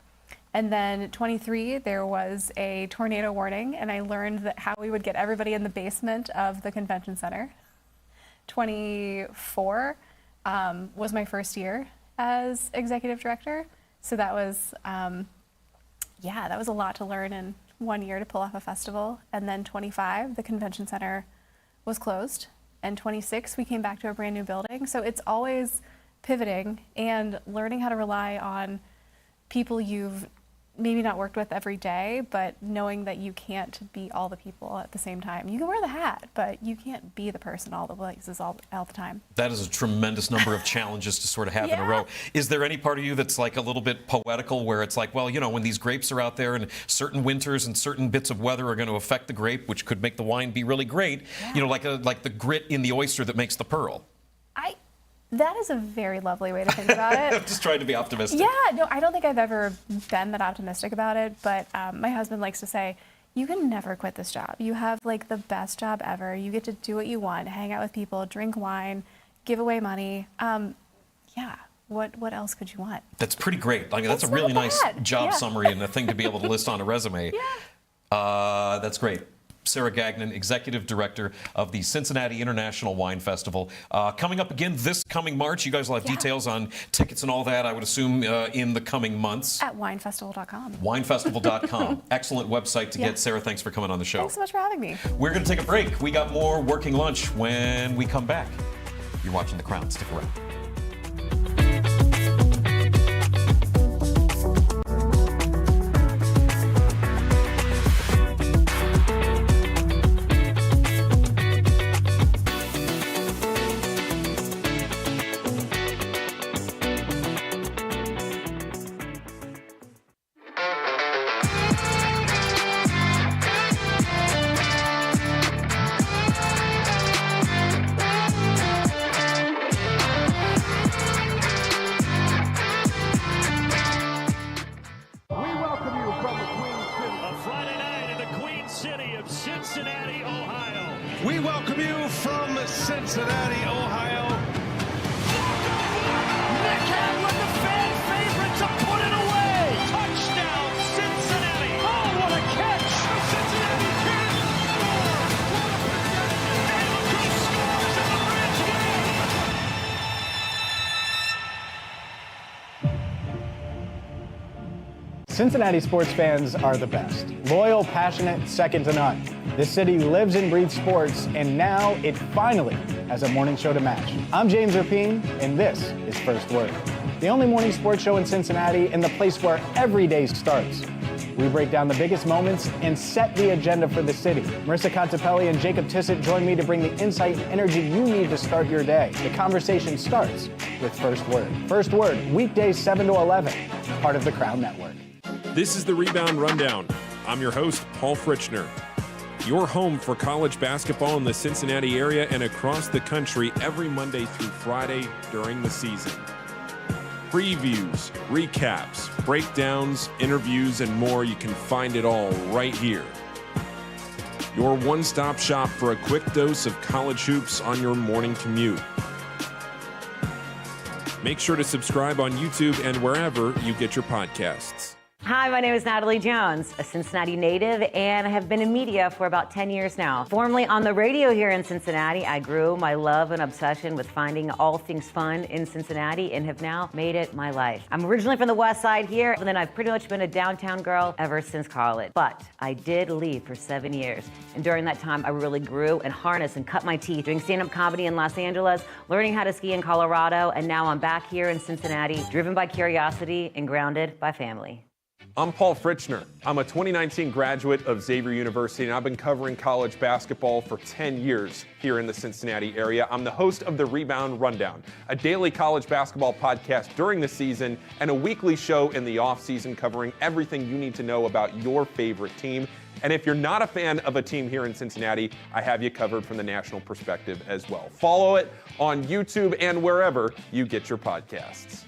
And then 23, there was a tornado warning, and I learned that how we would get everybody in the basement of the convention center. 24 was my first year as executive director, so that was, that was a lot to learn in 1 year to pull off a festival. And then 25, the convention center was closed, and 26, we came back to a brand new building. So it's always pivoting and learning how to rely on people you've maybe not worked with every day, but knowing that you can't be all the people at the same time. You can wear the hat, but you can't be the person all the places all the time. That is a tremendous number of challenges to sort of have in a row. Is there any part of you that's like a little bit poetical where it's like, well, you know, when these grapes are out there and certain winters and certain bits of weather are going to affect the grape, which could make the wine be really great, you know, like the grit in the oyster that makes the pearl? That is a very lovely way to think about it. I'm just trying to be optimistic. Yeah, no, I don't think I've ever been that optimistic about it, but my husband likes to say, you can never quit this job. You have like the best job ever. You get to do what you want, hang out with people, drink wine, give away money. Yeah, what else could you want? That's pretty great. I mean, that's a really nice job summary and a thing to be able to list on a resume. That's great. Sarah Gagnon, Executive Director of the Cincinnati International Wine Festival. Coming up again this coming March. You guys will have details on tickets and all that, I would assume, in the coming months. At winefestival.com. Winefestival.com. Excellent website to get. Sarah, thanks for coming on the show. Thanks so much for having me. We're going to take a break. We got more Working Lunch when we come back. You're watching The Crown. Stick around. Cincinnati, Ohio. We welcome you from Cincinnati, Ohio. Nick Hamlin, the fan favorite, to put it away. Touchdown, Cincinnati. Oh, what a catch. Cincinnati can score. And look who scores in the bridge game. Cincinnati sports fans are the best. Loyal, passionate, second to none. This city lives and breathes sports, and now it finally has a morning show to match. I'm James Rapine, and this is First Word, the only morning sports show in Cincinnati and the place where every day starts. We break down the biggest moments and set the agenda for the city. Marissa Contepelli and Jacob Tissett join me to bring the insight and energy you need to start your day. The conversation starts with First Word. First Word, weekdays 7 to 11, part of the Crown Network. This is the Rebound Rundown. I'm your host, Paul Fritchner. Your home for college basketball in the Cincinnati area and across the country every Monday through Friday during the season. Previews, recaps, breakdowns, interviews, and more. You can find it all right here. Your one-stop shop for a quick dose of college hoops on your morning commute. Make sure to subscribe on YouTube and wherever you get your podcasts. Hi, my name is Natalie Jones, a Cincinnati native, and I have been in media for about 10 years now. Formerly on the radio here in Cincinnati, I grew my love and obsession with finding all things fun in Cincinnati and have now made it my life. I'm originally from the West Side here, and then I've pretty much been a downtown girl ever since college. But I did leave for 7 years, and during that time, I really grew and harnessed and cut my teeth doing stand-up comedy in Los Angeles, learning how to ski in Colorado, and now I'm back here in Cincinnati, driven by curiosity and grounded by family. I'm Paul Fritchner. I'm a 2019 graduate of Xavier University, and I've been covering college basketball for 10 years here in the Cincinnati area. I'm the host of the Rebound Rundown, a daily college basketball podcast during the season and a weekly show in the off-season covering everything you need to know about your favorite team. And if you're not a fan of a team here in Cincinnati, I have you covered from the national perspective as well. Follow it on YouTube and wherever you get your podcasts.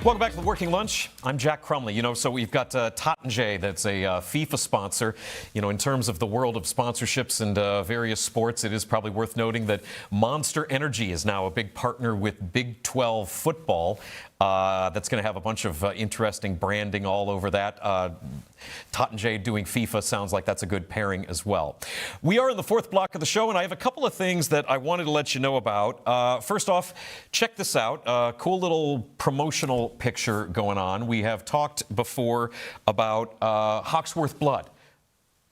Welcome back to the Working Lunch. I'm Jack Crumley. So we've got Tottenjay, that's a FIFA sponsor. In terms of the world of sponsorships and various sports, it is probably worth noting that Monster Energy is now a big partner with Big 12 football. That's going to have a bunch of interesting branding all over that. Tottenjay doing FIFA sounds like that's a good pairing as well. We are in the fourth block of the show, and I have a couple of things that I wanted to let you know about. First off, check this out. Cool little promotional picture going on. We have talked before about Hawksworth Blood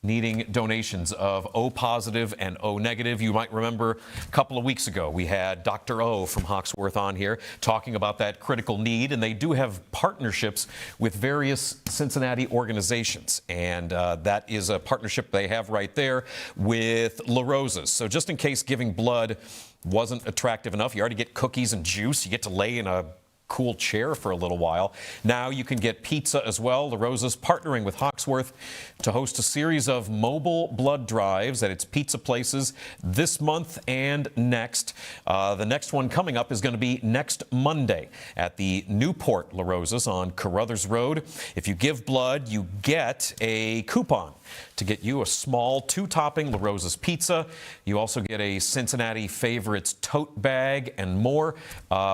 needing donations of O positive and O negative. You might remember a couple of weeks ago we had Dr. O from Hawksworth on here talking about that critical need, and they do have partnerships with various Cincinnati organizations, and that is a partnership they have right there with La Rosa's. So just in case giving blood wasn't attractive enough, you already get cookies and juice, you get to lay in a cool chair for a little while. Now you can get pizza as well. La Rosa's partnering with Hawksworth to host a series of mobile blood drives at its pizza places this month and next. The next one coming up is going to be next Monday at the Newport La Rosa's on Carruthers Road. If you give blood, you get a coupon to get you a small 2-topping La Rosa's pizza. You also get a Cincinnati Favorites tote bag and more.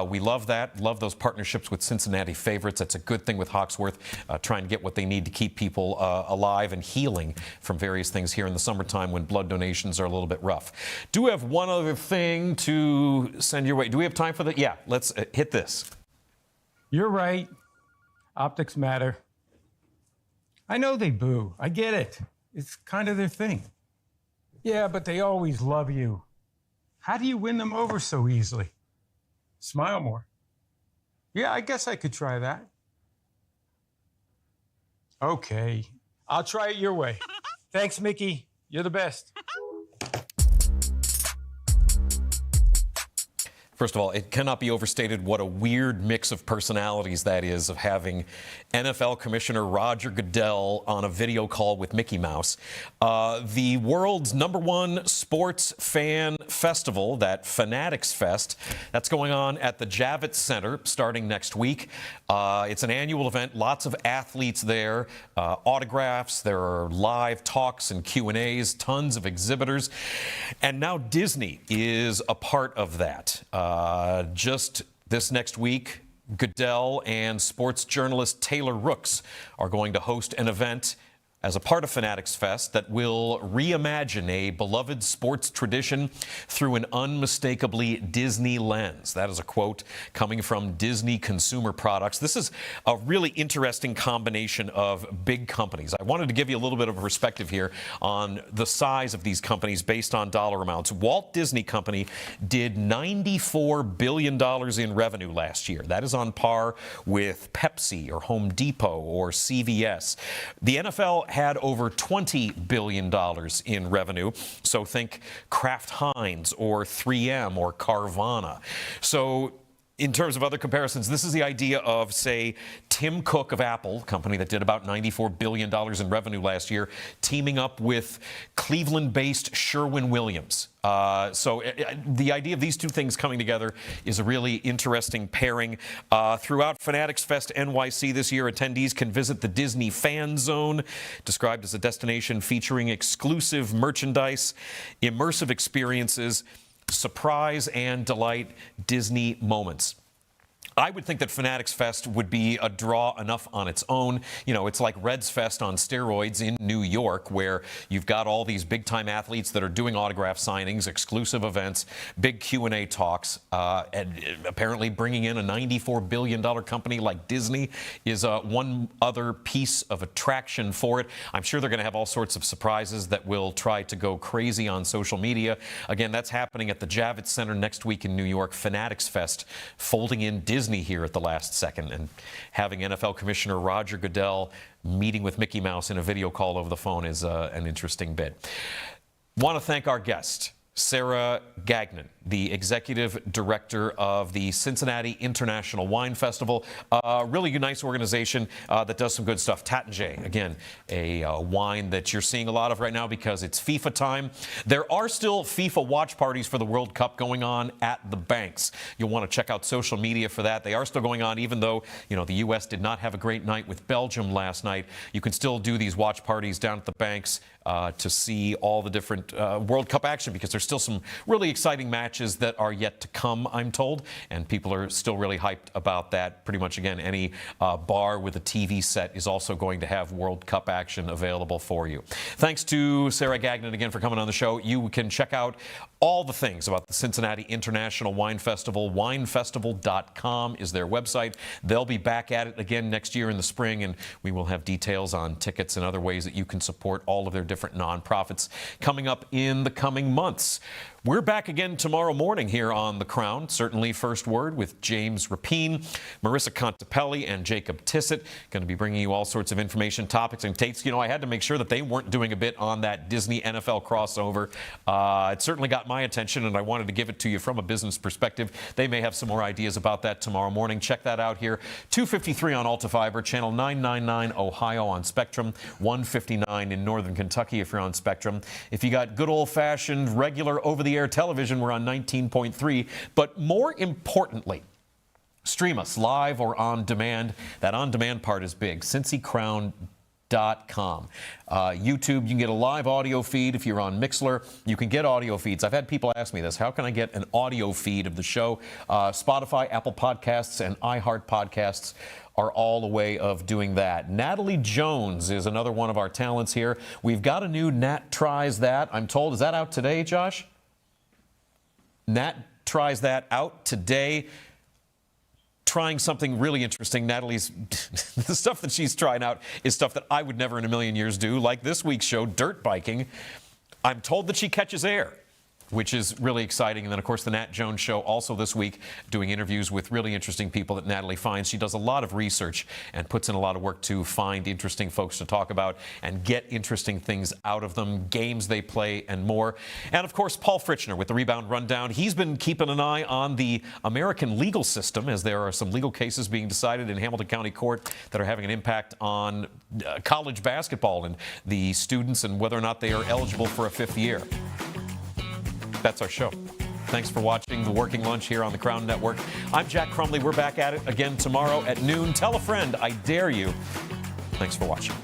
We love that. Love those partnerships with Cincinnati Favorites. That's a good thing with Hawksworth, trying to get what they need to keep people alive and healing from various things here in the summertime when blood donations are a little bit rough. Do have one other thing to send your way. Do we have time for that? Yeah, let's hit this. You're right. Optics matter. I know they boo. I get it. It's kind of their thing. Yeah, but they always love you. How do you win them over so easily? Smile more. Yeah, I guess I could try that. Okay, I'll try it your way. Thanks, Mickey. You're the best. First of all, it cannot be overstated what a weird mix of personalities that is, of having NFL Commissioner Roger Goodell on a video call with Mickey Mouse. The world's #1 sports fan festival, that Fanatics Fest, that's going on at the Javits Center starting next week. It's an annual event, lots of athletes there, autographs, there are live talks and Q&As, tons of exhibitors. And now Disney is a part of that. Just this next week, Goodell and sports journalist Taylor Rooks are going to host an event as a part of Fanatics Fest that will reimagine a beloved sports tradition through an unmistakably Disney lens. That is a quote coming from Disney Consumer Products. This is a really interesting combination of big companies. I wanted to give you a little bit of a perspective here on the size of these companies based on dollar amounts. Walt Disney Company did $94 billion in revenue last year. That is on par with Pepsi or Home Depot or CVS. The NFL had over $20 billion in revenue. So think Kraft Heinz or 3M or Carvana. So in terms of other comparisons, this is the idea of, say, Tim Cook of Apple, a company that did about $94 billion in revenue last year, teaming up with Cleveland-based Sherwin-Williams. So the idea of these two things coming together is a really interesting pairing. Throughout Fanatics Fest NYC this year, attendees can visit the Disney Fan Zone, described as a destination featuring exclusive merchandise, immersive experiences, surprise and delight Disney moments. I would think that Fanatics Fest would be a draw enough on its own. You know, it's like Reds Fest on steroids in New York, where you've got all these big-time athletes that are doing autograph signings, exclusive events, big Q&A talks, and apparently bringing in a $94 billion company like Disney is one other piece of attraction for it. I'm sure they're going to have all sorts of surprises that will try to go crazy on social media. Again, that's happening at the Javits Center next week in New York. Fanatics Fest folding in Disney here at the last second, and having NFL Commissioner Roger Goodell meeting with Mickey Mouse in a video call over the phone is an interesting bit. Want to thank our guest, Sarah Gagnon, the executive director of the Cincinnati International Wine Festival, a really nice organization that does some good stuff. Taittinger, again, a wine that you're seeing a lot of right now because it's FIFA time. There are still FIFA watch parties for the World Cup going on at the banks. You'll want to check out social media for that. They are still going on, even though, the U.S. did not have a great night with Belgium last night. You can still do these watch parties down at the banks to see all the different World Cup action, because there's still some really exciting matches that are yet to come, I'm told, and people are still really hyped about that. Pretty much, again, any bar with a TV set is also going to have World Cup action available for you. Thanks to Sarah Gagnon again for coming on the show. You can check out all the things about the Cincinnati International Wine Festival. Winefestival.com is their website. They'll be back at it again next year in the spring, and we will have details on tickets and other ways that you can support all of their different nonprofits coming up in the coming months. We're back again tomorrow morning here on The Crown. Certainly First Word with James Rapine, Marissa Contepelli, and Jacob Tissett. Going to be bringing you all sorts of information, topics, and takes. I had to make sure that they weren't doing a bit on that Disney NFL crossover. It certainly got my attention, and I wanted to give it to you from a business perspective. They may have some more ideas about that tomorrow morning. Check that out here. 253 on Alta Fiber, channel 999 Ohio on Spectrum, 159 in Northern Kentucky if you're on Spectrum. If you got good old-fashioned, regular over-the-air television, we're on 19.3. But more importantly, stream us live or on demand. That on-demand part is big. CincyCrown.com. YouTube, you can get a live audio feed. If you're on Mixlr, you can get audio feeds. I've had people ask me this. How can I get an audio feed of the show? Spotify, Apple Podcasts, and iHeart Podcasts are all a way of doing that. Natalie Jones is another one of our talents here. We've got a new Nat Tries That, I'm told. Is that out today, Josh? Nat Tries That out today. Trying something really interesting. Natalie's, the stuff that she's trying out is stuff that I would never in a million years do, like this week's show, dirt biking. I'm told that she catches air, which is really exciting. And then, of course, the Nat Jones Show also this week, doing interviews with really interesting people that Natalie finds. She does a lot of research and puts in a lot of work to find interesting folks to talk about and get interesting things out of them, games they play, and more. And, of course, Paul Fritchner with the Rebound Rundown. He's been keeping an eye on the American legal system, as there are some legal cases being decided in Hamilton County Court that are having an impact on college basketball and the students and whether or not they are eligible for a fifth year. That's our show. Thanks for watching The Working Lunch here on the Crown Network. I'm Jack Crumley. We're back at it again tomorrow at noon. Tell a friend, I dare you. Thanks for watching.